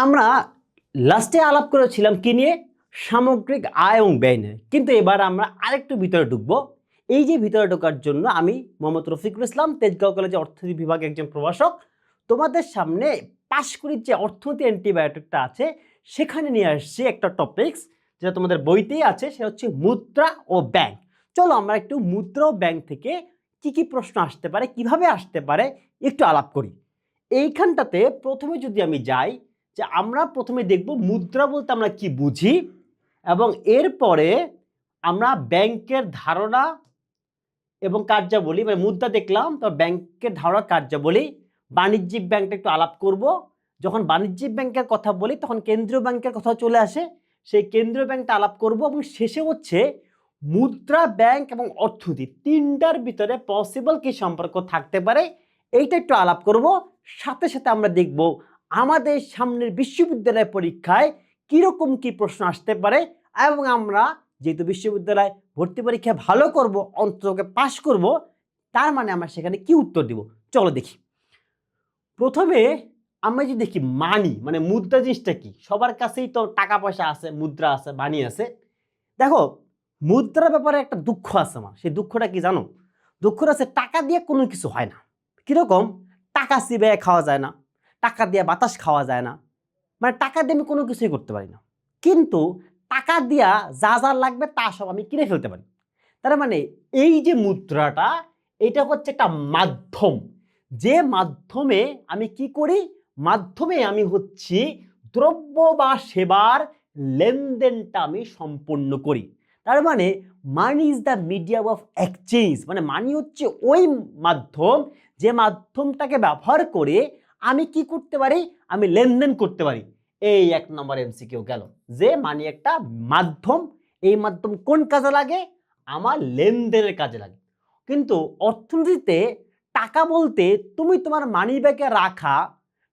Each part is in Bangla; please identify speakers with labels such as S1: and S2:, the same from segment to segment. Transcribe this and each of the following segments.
S1: আমরা লাস্টে আলাপ করেছিলাম কি নিয়ে? সামগ্রিক আয় এবং ব্যয় নিয়ে। কিন্তু এবার আমরা আরেকটু ভিতরে ঢুকবো। এই যে ভিতরে ঢোকার জন্য আমি মোহাম্মদ রফিকুল ইসলাম, তেজগাঁও কলেজে অর্থনীতি বিভাগের একজন প্রভাষক, তোমাদের সামনে পাশকুড়ির যে অর্থনীতি অ্যান্টিবায়োটিকটা আছে সেখানে নিয়ে আসছি একটা টপিকস যেটা তোমাদের বইতেই আছে, সেটা হচ্ছে মুদ্রা ও ব্যাংক। চলো আমরা একটু মুদ্রা ও ব্যাংক থেকে কি কি প্রশ্ন আসতে পারে, কিভাবে আসতে পারে একটু আলাপ করি। এইখানটাতে প্রথমে যদি আমি যাই, যে আমরা প্রথমে দেখব মুদ্রা বলতে আমরা কি বুঝি, এবং এরপরে আমরা ব্যাংকের ধারণা এবং কার্যাবলী, মানে মুদ্রা দেখলাম তো ব্যাংকের ধারণা কার্যাবলী, বাণিজ্যিক ব্যাংকটা একটু আলাপ করব। যখন বাণিজ্যিক ব্যাংকের কথা বলি তখন কেন্দ্রীয় ব্যাংকের কথা চলে আসে, সেই কেন্দ্রীয় ব্যাংকটা আলাপ করব, এবং শেষে হচ্ছে মুদ্রা, ব্যাংক এবং অর্থনীতি তিনটার ভিতরে পসিবল কি সম্পর্ক থাকতে পারে এইটা একটু আলাপ করব। সাথে সাথে আমরা দেখব আমাদের সামনের বিশ্ববিদ্যালয় পরীক্ষায় কিরকম কি প্রশ্ন আসতে পারে, এবং আমরা যেহেতু বিশ্ববিদ্যালয় ভর্তি পরীক্ষায় ভালো করব, অন্ততকে পাশ করব, তার মানে আমরা সেখানে কি উত্তর দিব। চলো দেখি। প্রথমে আমরা যদি দেখি মানি মানে মুদ্রা জিনিসটা কি, সবার কাছেই তো টাকা পয়সা আছে, মুদ্রা আছে, মানি আছে। দেখো মুদ্রার ব্যাপারে একটা দুঃখ আছে আমার, সেই দুঃখটা কি জানো? দুঃখটা আছে টাকা দিয়ে কোনো কিছু হয় না। কিরকম? টাকা চিবাইয়ে খাওয়া যায় না, টাকা দিয়ে বাতাস খাওয়া যায় না, মানে টাকা দিয়ে আমি কোনো কিছুই করতে পারি না। কিন্তু টাকা দিয়া যা যা লাগবে তা সব আমি কিনে ফেলতে পারি। তার মানে এই যে মুদ্রাটা, এটা হচ্ছে একটা মাধ্যম, যে মাধ্যমে আমি কি করি, মাধ্যমে আমি হচ্ছি দ্রব্য বা সেবার লেনদেনটা আমি সম্পন্ন করি। তার মানে money is the medium of exchange, মানে মানি হচ্ছে ওই মাধ্যম যে মাধ্যমটাকে ব্যবহার করে আমি কি করতে পারি, আমি লেনদেন করতে পারি। এই এক নম্বর এমসিকিউ গেল, যে মানি একটা মাধ্যম, এই মাধ্যম কোন কাজে লাগে, আমার লেনদেনের কাজে লাগে। কিন্তু অর্থনীতিতে টাকা বলতে তুমি তোমার মানি ব্যাগে রাখা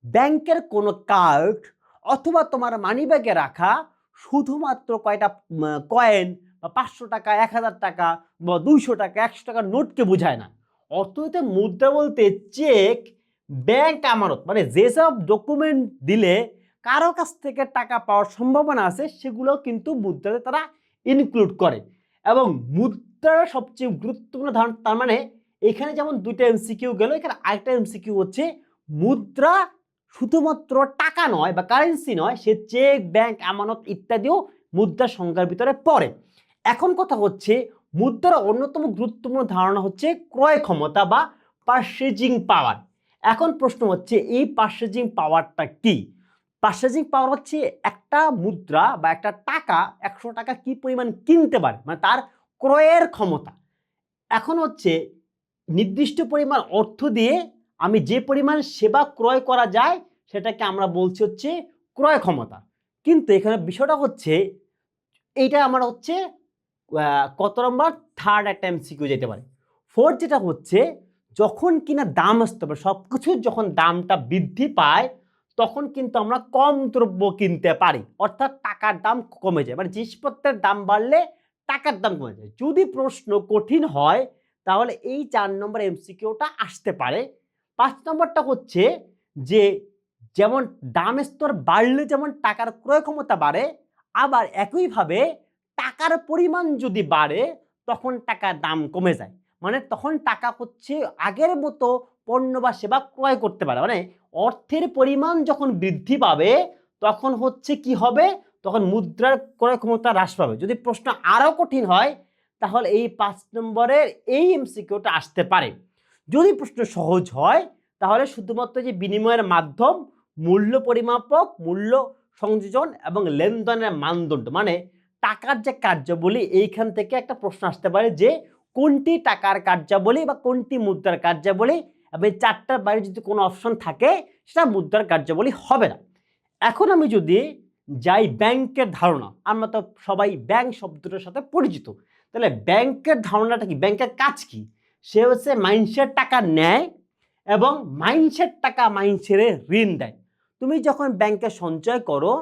S1: ব্যাংকের কোনো কার্ড, অথবা তোমার মানি ব্যাগে রাখা শুধুমাত্র কয়টা কয়েন বা 500 টাকা, 1000 টাকা বা 200 টাকা, 100 টাকার নোটকে বোঝায় না। অর্থনীতিতে মুদ্রা বলতে চেক, ব্যাংক আমানত, মানে যেসব ডকুমেন্ট দিলে কারো কাছ থেকে টাকা পাওয়ার সম্ভাবনা আছে সেগুলো কিন্তু মুদ্রাতে তারা ইনক্লুড করে। এবং মুদ্রার সবচেয়ে গুরুত্বপূর্ণ ধারণা, তার মানে এখানে যেমন দুইটা এমসিকিউ গেল, এখানে আরেকটা এমসিকিউ হচ্ছে মুদ্রা শুধুমাত্র টাকা নয় বা কারেন্সি নয়, সে চেক, ব্যাংক আমানত ইত্যাদিও মুদ্রার সংজ্ঞার ভিতরে পড়ে। এখন কথা হচ্ছে মুদ্রার অন্যতম গুরুত্বপূর্ণ ধারণা হচ্ছে ক্রয় ক্ষমতা বা পারচেজিং পাওয়ার। এখন প্রশ্ন হচ্ছে এই পারচেজিং পাওয়ারটা কি? পারচেজিং পাওয়ার হচ্ছে একটা মুদ্রা বা একটা টাকা, 100 টাকা কি পরিমাণ কিনতে পারে, মানে তার ক্রয়ের ক্ষমতা। এখন হচ্ছে নির্দিষ্ট পরিমাণ অর্থ দিয়ে আমি যে পরিমাণ সেবা ক্রয় করা যায় সেটাকে আমরা বলছি হচ্ছে ক্রয় ক্ষমতা। কিন্তু এখানে বিষয়টা হচ্ছে এইটা আমার হচ্ছে কত নম্বর, থার্ড একটা এমসিকিউ যেতে পারে। ফোর্থ যেটা হচ্ছে যখন কিনা দাম আসতে পারে, সবকিছুর যখন দামটা বৃদ্ধি পায় তখন কিন্তু আমরা কম দ্রব্য কিনতে পারি, অর্থাৎ টাকার দাম কমে যায়, মানে জিনিসপত্রের দাম বাড়লে টাকার দাম কমে যায়। যদি প্রশ্ন কঠিন হয় তাহলে এই 4 নম্বর এমসিকিউটা আসতে পারে। 5 নম্বরটা হচ্ছে যে যেমন দাম স্তর বাড়লে যেমন টাকার ক্রয় ক্ষমতা বাড়ে, আবার একইভাবে টাকার পরিমাণ যদি বাড়ে তখন টাকার দাম কমে যায়, মানে তখন টাকা হচ্ছে আগের মতো পণ্য বা সেবা ক্রয় করতে পারে। মানে অর্থের পরিমাণ যখন বৃদ্ধি পাবে তখন হচ্ছে কি হবে, তখন মুদ্রার ক্রয় ক্ষমতা হ্রাস পাবে। যদি প্রশ্ন আরো কঠিন হয় তাহলে এই 5 নম্বরের এই এমসিকিউটা আসতে পারে। যদি প্রশ্ন সহজ হয় তাহলে শুধুমাত্র যে বিনিময়ের মাধ্যম, মূল্য পরিমাপক, মূল্য সংযোজন এবং লেনদেনের মানদণ্ড, মানে টাকার যে কার্যাবলী, এইখান থেকে একটা প্রশ্ন আসতে পারে যে কোনটি টাকার কার্যাবলী বা কোনটি মুদ্রার কার্যাবলী, এবং এই 4টার বাইরে যদি কোনো অপশন থাকে সেটা মুদ্রার কার্যাবলী হবে না। এখন আমি যদি যাই ব্যাংকের ধারণা, আমরা তো সবাই ব্যাংক শব্দটার সাথে পরিচিত, তাহলে ব্যাংকের ধারণাটা কি, ব্যাংকের কাজ কি? সে হচ্ছে মানুষের টাকা নেয় এবং মানুষের টাকা মানুষের ঋণ দেয়। তুমি যখন ব্যাংকে সঞ্চয় করো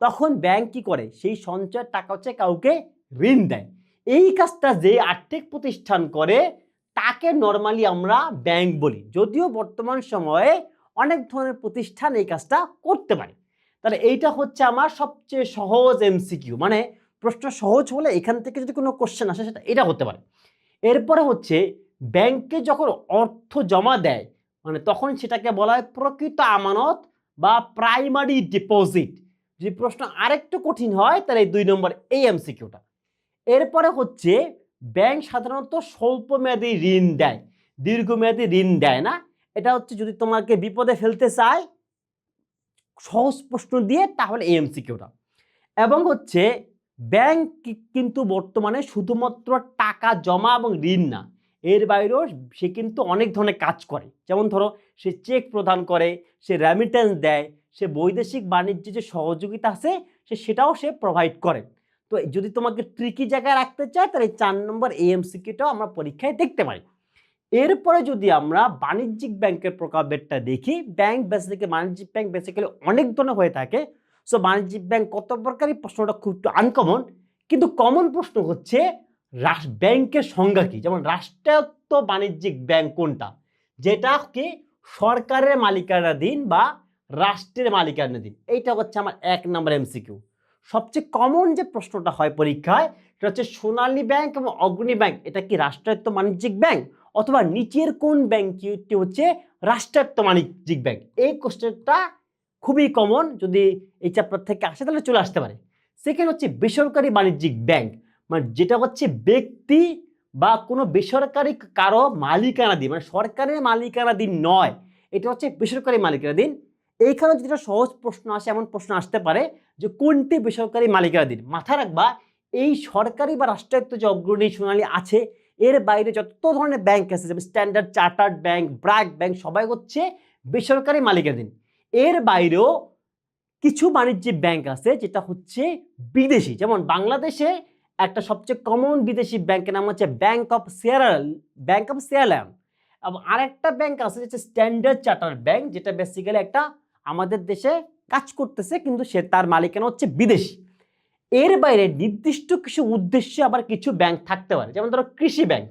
S1: তখন ব্যাংক কি করে, সেই সঞ্চয়ের টাকা হচ্ছে কাউকে ঋণ দেয়। এই কাজটা যে আর্থিক প্রতিষ্ঠান করে তাকে নরমালি আমরা ব্যাংক বলি, যদিও বর্তমান সময়ে অনেক ধরনের প্রতিষ্ঠান এই কাজটা করতে পারে। তাহলে এইটা হচ্ছে আমার সবচেয়ে সহজ এমসিকিউ, মানে প্রশ্ন সহজ হলে এখান থেকে যদি কোনো কোশ্চেন আসে সেটা এটা হতে পারে। এরপরে হচ্ছে ব্যাংকে যখন অর্থ জমা দেয় মানে তখন সেটাকে বলা হয় প্রকৃত আমানত বা প্রাইমারি ডিপোজিট। যদি প্রশ্ন আরেকটু কঠিন হয় তাহলে এই 2 নম্বর এই এমসিকিউটা। এরপরে হচ্ছে ব্যাংক সাধারণত স্বল্প মেয়াদী ঋণ দেয়, দীর্ঘমেয়াদী ঋণ দেয় না। এটা হচ্ছে যদি তোমাকে বিপদে ফেলতে চায় সহজ প্রশ্ন দিয়ে তাহলে এই এমসিকিউটা। এবং হচ্ছে ব্যাংক কিন্তু বর্তমানে শুধুমাত্র টাকা জমা এবং ঋণ না, এর বাইরেও সে কিন্তু অনেক ধরনের কাজ করে। যেমন ধরো সে চেক প্রদান করে, সে রেমিটেন্স দেয়, সে বৈদেশিক বাণিজ্যে যে সহযোগিতা আছে সেটাও সে প্রোভাইড করে। তো যদি তোমাকে ট্রিকি জায়গায় রাখতে চায় তাহলে 4 নম্বর এমসিকিউটাও আমরা পরীক্ষায় দেখতে পারি। এরপরে যদি আমরা বাণিজ্যিক ব্যাংকের প্রকারভেদটা দেখি, ব্যাংক বেসিক্যালি বাণিজ্যিক ব্যাংক বেসিক্যালি অনেক ধরনের হয়ে থাকে। সো বাণিজ্যিক ব্যাংক কত প্রকারই প্রশ্নটা খুব একটু আনকমন, কিন্তু কমন প্রশ্ন হচ্ছে ব্যাংকের সংজ্ঞা কি। যেমন রাষ্ট্রায়ত্ত বাণিজ্যিক ব্যাংক কোনটা, যেটা কি সরকারের মালিকানাধীন বা রাষ্ট্রের মালিকানাধীন, এইটা হচ্ছে আমার 1 নম্বর এমসিকিউ। সবচেয়ে কমন যে প্রশ্নটা হয় পরীক্ষায় সেটা হচ্ছে সোনালী ব্যাংক এবং অগ্রণী ব্যাংক এটা কি রাষ্ট্রায়ত্ত বাণিজ্যিক ব্যাংক, অথবা নিচের কোন ব্যাংকটি হচ্ছে রাষ্ট্রায়ত্ত বাণিজ্যিক ব্যাংক। এই কোশ্চেনটা খুবই কমন, যদি এই চ্যাপ্টার থেকে আসে তাহলে চলে আসতে পারে। সেকেন্ড হচ্ছে বেসরকারি বাণিজ্যিক ব্যাংক, মানে যেটা হচ্ছে ব্যক্তি বা কোনো বেসরকারি কারো মালিকানাধীন, মানে সরকারের মালিকানাধীন নয়, এটা হচ্ছে বেসরকারি মালিকানাধীন। এইখানে যেটা সহজ প্রশ্ন আসে, এমন প্রশ্ন আসতে পারে যে কোনটি বেসরকারি মালিকানাধীন। মাথায় রাখবা এই সরকারি বা রাষ্ট্রায়ত্ত যে অগ্রণী সোনালী আছে এর বাইরে যত ধরনের ব্যাংক আছে যেমন standard chartered bank, BRAC bank, সবাই হচ্ছে বেসরকারি মালিকানাধীন। এর বাইরেও কিছু বাণিজ্যিক ব্যাংক আছে যেটা হচ্ছে বিদেশি, যেমন বাংলাদেশে একটা সবচেয়ে কমন বিদেশি ব্যাংকের নাম হচ্ছে ব্যাংক অফ সিয়েরা, এবং আরেকটা ব্যাংক আছে যেটা স্ট্যান্ডার্ড চার্টার্ড ব্যাংক, যেটা বেসিক্যালি একটা আমাদের দেশে কাজ করতেছে কিন্তু সে তার মালিকানা হচ্ছে বিদেশি। এর বাইরে নির্দিষ্ট কিছু উদ্দেশ্যে আবার কিছু ব্যাংক থাকতে পারে, যেমন ধরো কৃষি ব্যাংক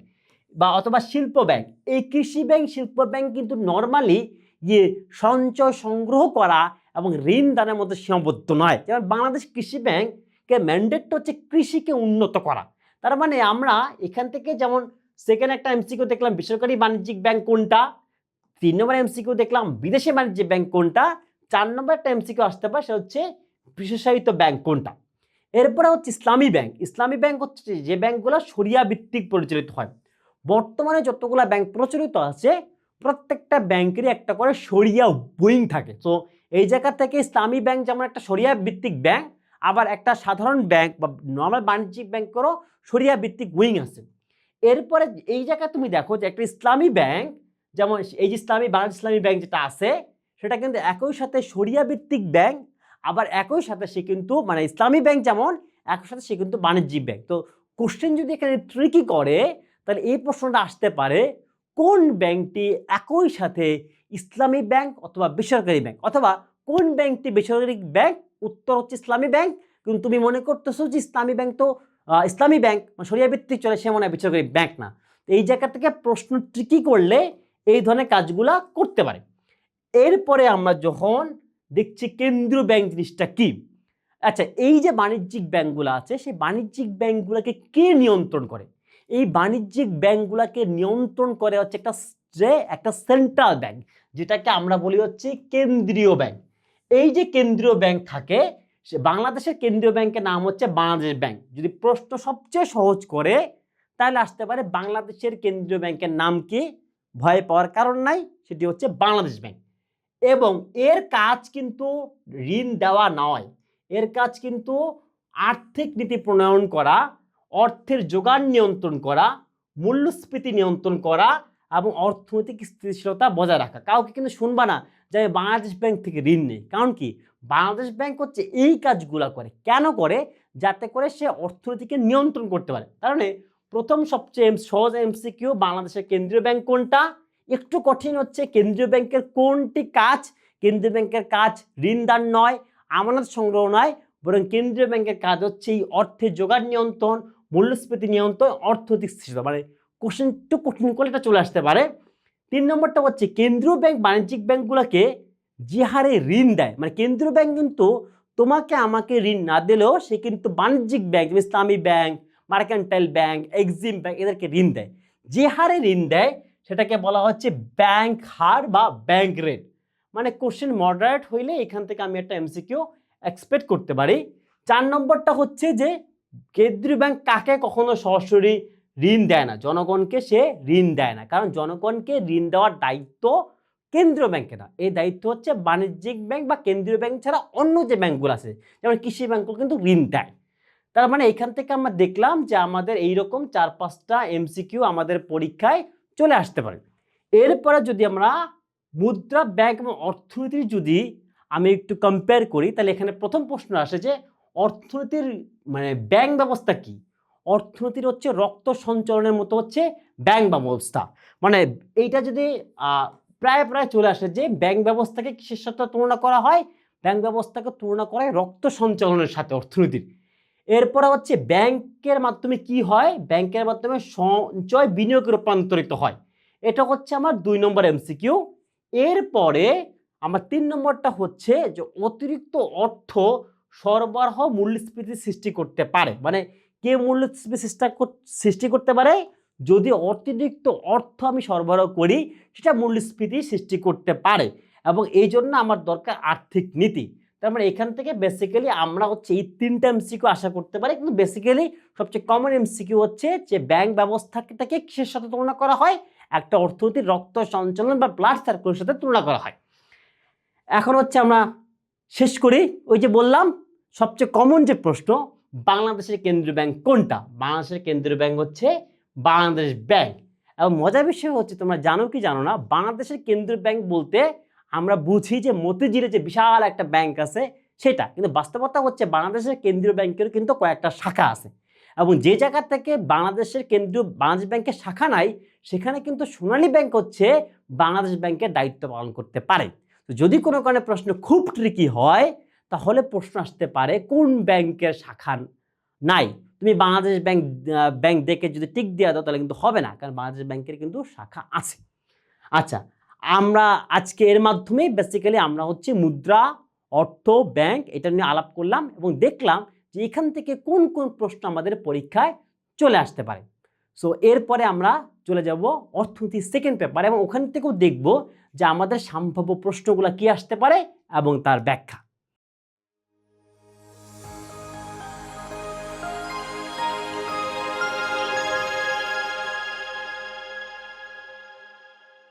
S1: বা অথবা শিল্প ব্যাংক। এই কৃষি ব্যাংক শিল্প ব্যাংক কিন্তু নর্মালি সঞ্চয় সংগ্রহ করা এবং ঋণ দানের মধ্যে সীমাবদ্ধ নয়। যেমন বাংলাদেশ কৃষি ব্যাংকের ম্যান্ডেটটা হচ্ছে কৃষিকে উন্নত করা। তার মানে আমরা এখান থেকে যেমন সেকেন্ড একটা এমসিকিউ দেখলাম বেসরকারি বাণিজ্যিক ব্যাংক কোনটা, 3 নম্বর এমসিকিউ দেখলাম বিদেশি বাণিজ্যিক ব্যাংক কোনটা, 4 নম্বর একটা এমসিকিউ আসতে পারে সেটা হচ্ছে বিশেষায়িত ব্যাংক কোনটা। এরপরে হচ্ছে ইসলামী ব্যাংক। ইসলামী ব্যাংক হচ্ছে যে ব্যাংকগুলো শরিয়া ভিত্তিক পরিচালিত হয়। বর্তমানে যতগুলো ব্যাংক প্রচলিত আছে প্রত্যেকটা ব্যাংকেরই একটা করে শরিয়া উইং থাকে। তো এই জায়গা থেকে ইসলামী ব্যাংক যেমন একটা শরিয়া ভিত্তিক ব্যাংক, আবার একটা সাধারণ ব্যাংক বা নর্মাল বাণিজ্যিক ব্যাংকেরও শরিয়া ভিত্তিক উইং আছে। এরপরে এই জায়গায় তুমি দেখো যে একটা ইসলামী ব্যাংক, যেমন এই যে বাংলাদেশ ইসলামী ব্যাংক যেটা আছে সেটা কিন্তু একই সাথে শরিয়া ভিত্তিক ব্যাংক, আবার একই সাথে সে কিন্তু মানে ইসলামী ব্যাংক যেমন একই সাথে সে কিন্তু বাণিজ্যিক ব্যাংক। তো কোশ্চেন যদি এখানে ট্রিকি করে তাহলে এই প্রশ্নটা আসতে পারে কোন ব্যাংকটি একই সাথে ইসলামী ব্যাংক অথবা বেসরকারি ব্যাংক, অথবা কোন ব্যাংকটি বেসরকারি ব্যাংক। উত্তর হচ্ছে ইসলামী ব্যাংক, কিন্তু তুমি মনে করতেছো যে ইসলামী ব্যাংক তো ইসলামী ব্যাংক শরিয়া ভিত্তিক চলে, সে মনে হয় বেসরকারি ব্যাংক না। এই জায়গা থেকে প্রশ্ন ট্রিকি করলে এই ধরনের কাজগুলা করতে পারে। এরপরে আমরা যখন দেখছি কেন্দ্রীয় ব্যাংক জিনিসটা কি, আচ্ছা এই যে বাণিজ্যিক ব্যাংকগুলো আছে সেই বাণিজ্যিক ব্যাংকগুলোকে কে নিয়ন্ত্রণ করে? এই বাণিজ্যিক ব্যাংকগুলোকে নিয়ন্ত্রণ করে হচ্ছে একটা সেন্ট্রাল ব্যাংক, যেটাকে আমরা বলি হচ্ছে কেন্দ্রীয় ব্যাংক। এই যে কেন্দ্রীয় ব্যাংক থাকে সে বাংলাদেশের কেন্দ্রীয় ব্যাংকের নাম হচ্ছে বাংলাদেশ ব্যাংক। যদি প্রশ্ন সবচেয়ে সহজ করে তাহলে আসতে পারে বাংলাদেশের কেন্দ্রীয় ব্যাংকের নাম কি, ভয় পাওয়ার কারণ নাই, সেটি হচ্ছে বাংলাদেশ ব্যাংক। এবং এর কাজ কিন্তু ঋণ দেওয়া নয়, এর কাজ কিন্তু আর্থিক নীতি প্রণয়ন করা, অর্থের যোগান নিয়ন্ত্রণ করা, মূল্যস্ফীতি নিয়ন্ত্রণ করা এবং অর্থনৈতিক স্থিতিশীলতা বজায় রাখা। কাউকে কিন্তু শুনবা না যে আমি বাংলাদেশ ব্যাংক থেকে ঋণ নেই, কারণ কি বাংলাদেশ ব্যাংক হচ্ছে এই কাজগুলা করে। কেন করে? যাতে করে সে অর্থনীতিকে নিয়ন্ত্রণ করতে পারে। কারণ প্রথম সবচেয়ে সহজ এমসিকিউ বাংলাদেশের কেন্দ্রীয় ব্যাংক কোনটা, একটু কঠিন হচ্ছে কেন্দ্রীয় ব্যাংকের কোনটি কাজ। কেন্দ্রীয় ব্যাংকের কাজ ঋণদান নয়, আমানত সংগ্রহ নয়, বরং কেন্দ্রীয় ব্যাংকের কাজ হচ্ছে এই অর্থের যোগান নিয়ন্ত্রণ, মূল্যস্ফীতি নিয়ন্ত্রণ, অর্থনৈতিক স্থিতিশীলতা। মানে কোশ্চেন একটু কঠিন করলে এটা চলে আসতে পারে। 3 নম্বরটা হচ্ছে কেন্দ্রীয় ব্যাংক বাণিজ্যিক ব্যাংকগুলোকে যে হারে ঋণ দেয়, মানে কেন্দ্রীয় ব্যাংক কিন্তু তোমাকে আমাকে ঋণ না দিলেও সে কিন্তু বাণিজ্যিক ব্যাংক, ইসলামী bank, mercantile bank, Exim bank এদেরকে ঋণ দেয়। যে হারে ঋণ দেয় সেটাকে বলা হচ্ছে ব্যাংক হার বা ব্যাংক রেট। মানে কোশ্চেন মডারেট হইলে এখান থেকে আমি একটা এমসিকিউ এক্সপেক্ট করতে পারি। 4 নম্বরটা হচ্ছে যে কেন্দ্রীয় ব্যাংক কাকে কখনো সরাসরি ঋণ দেয় না, জনগণকে সে ঋণ দেয় না, কারণ জনগণকে ঋণ দেওয়ার দায়িত্ব কেন্দ্রীয় ব্যাংকে না, এই দায়িত্ব হচ্ছে বাণিজ্যিক ব্যাংক বা কেন্দ্রীয় ব্যাংক ছাড়া অন্য যে ব্যাংকগুলো আছে, যেমন কৃষি ব্যাংকগুলো কিন্তু ঋণ দেয়। তার মানে এখান থেকে আমরা দেখলাম যে আমাদের এইরকম 4-5টা এমসিকিউ আমাদের পরীক্ষায় চলে আসতে পারে। এরপরে যদি আমরা মুদ্রা ব্যাংক এবং অর্থনীতির যদি আমি একটু কম্পেয়ার করি, তাহলে এখানে প্রথম প্রশ্ন আসে যে অর্থনীতির মানে ব্যাংক ব্যবস্থা কি। অর্থনীতির হচ্ছে রক্ত সঞ্চালনের মতো হচ্ছে ব্যাংক ব্যবস্থা। মানে এইটা যদি প্রায় প্রায় চলে আসে যে ব্যাংক ব্যবস্থাকে কিসের সাথে তুলনা করা হয়, ব্যাংক ব্যবস্থাকে তুলনা করা হয় রক্ত সঞ্চালনের সাথে অর্থনীতির। এরপরে হচ্ছে ব্যাংকের মাধ্যমে কি হয়, ব্যাংকের মাধ্যমে সঞ্চয় বিনিয়োগে রূপান্তরিত হয়। এটা হচ্ছে আমার 2 নম্বর এমসিকিউ। এরপরে আমার 3 নম্বরটা হচ্ছে যে অতিরিক্ত অর্থ সরবরাহ মূল্যস্ফীতি সৃষ্টি করতে পারে। মানে কে মূল্যস্ফীতি সৃষ্টি করতে পারে, যদি অতিরিক্ত অর্থ আমি সরবরাহ করি সেটা মূল্যস্ফীতি সৃষ্টি করতে পারে, এবং এই জন্য আমার দরকার আর্থিক নীতি। তার মানে এখান থেকে বেসিক্যালি আমরা হচ্ছে এই 3টা এমসিকিউ আশা করতে পারি, কিন্তু বেসিক্যালি সবচেয়ে কমন এমসিকিউ হচ্ছে যে ব্যাংক ব্যবস্থাটাকে কিসের সাথে তুলনা করা হয়, একটা অর্থনীতির রক্ত সঞ্চালন বা ব্লাড সার্কুলের সাথে তুলনা করা হয়। এখন হচ্ছে আমরা শেষ করি। ওই যে বললাম সবচেয়ে কমন যে প্রশ্ন, বাংলাদেশের কেন্দ্রীয় ব্যাংক কোনটা? বাংলাদেশের কেন্দ্রীয় ব্যাংক হচ্ছে বাংলাদেশ ব্যাংক। এবং মজার বিষয় হচ্ছে, তোমরা জানো কি জানো না, বাংলাদেশের কেন্দ্রীয় ব্যাংক বলতে আমরা বুঝি যে মতিঝিলে যে বিশাল একটা ব্যাংক আছে সেটা, কিন্তু বাস্তবতা হচ্ছে বাংলাদেশের কেন্দ্রীয় ব্যাংকের কিন্তু কয়েকটা শাখা আছে, এবং যে জায়গা থেকে বাংলাদেশ ব্যাংকের শাখা নাই সেখানে কিন্তু সোনালী ব্যাংক হচ্ছে বাংলাদেশ ব্যাংকের দায়িত্ব পালন করতে পারে। তো যদি কোনো কারণে প্রশ্ন খুব ট্রিকি হয় তাহলে প্রশ্ন আসতে পারে কোন ব্যাংকের শাখা নাই। তুমি বাংলাদেশ ব্যাংক দেখে যদি টিক দিয়ে দাও তাহলে কিন্তু হবে না, কারণ বাংলাদেশ ব্যাংকের কিন্তু শাখা আছে। আচ্ছা, আমরা আজকে এর মাধ্যমে বেসিক্যালি আমরা হচ্ছে মুদ্রা, অর্থ, ব্যাংক এটা নিয়ে আলাপ করলাম এবং দেখলাম যে এখান থেকে কোন কোন প্রশ্ন আমাদের পরীক্ষায় চলে আসতে পারে। সো এরপরে আমরা চলে যাব অর্থনীতির সেকেন্ড পেপার, এবং ওখান থেকেও দেখব যে আমাদের সম্ভাব্য প্রশ্নগুলো কি আসতে পারে এবং তার ব্যাখ্যা।